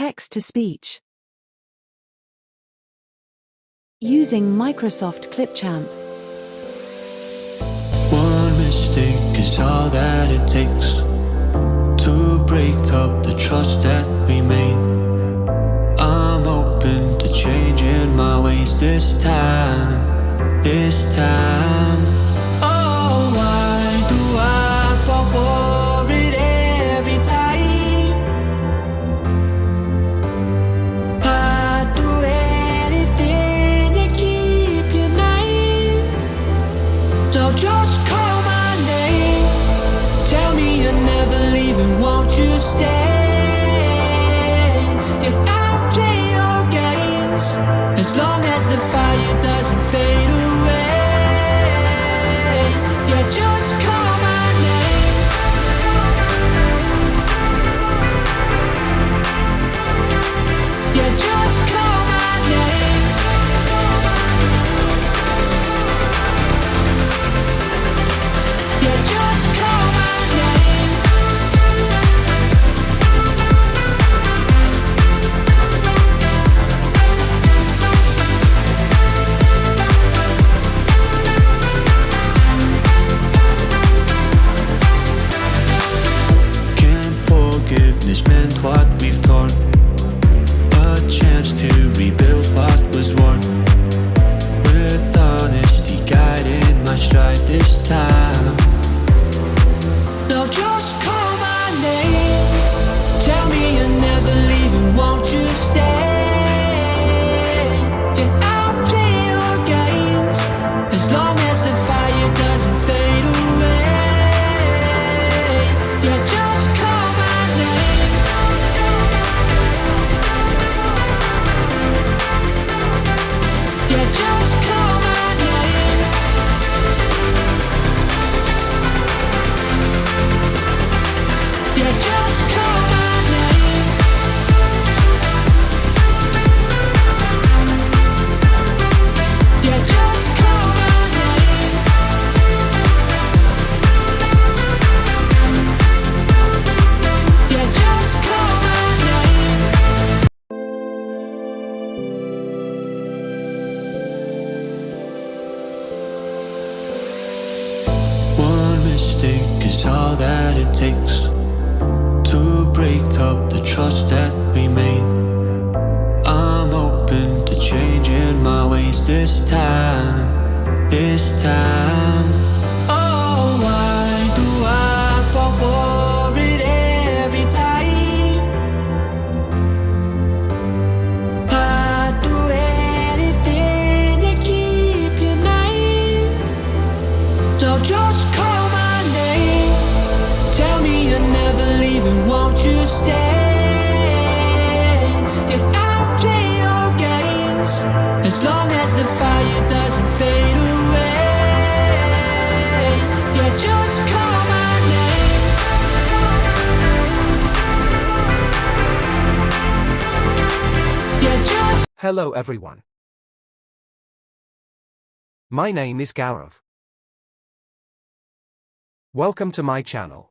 Text-to-speech. Using Microsoft Clipchamp. One mistake is all that it takes to break up the trust that we made. I'm open to changing my ways this time. Oh, why do I fall for it every time? I'd do anything to keep you mine. So just call my name, tell me you're never leaving, won't you stay? And I'll play your games as long as the fire doesn't fade away. Yeah, just call my name. Yeah, just call my name. Yeah, just call my name. Can't forgiveness mend what we've torn, a chance to rebuild what was worn, with honesty guiding my stride this time. So just call my name, tell me you're never leaving, won't you stay? And I'll play your games as long as the fire doesn't fade away. Yeah, just call my name. Yeah, just call my name. Yeah, just call my name. Yeah, just call my name. Yeah, just call my name. One mistake is all that it takes to break up the trust that we made. I'm open to changing my ways this time. Oh, why do I fall for it every time? I'd do anything to keep you mine. So just call my name, tell me you're never leaving, won't you stay? And I'll play your games as long as the fire doesn't fade away. Yeah, just call my name. Yeah, just. Hello everyone. My name is Gaurav. Welcome to my channel.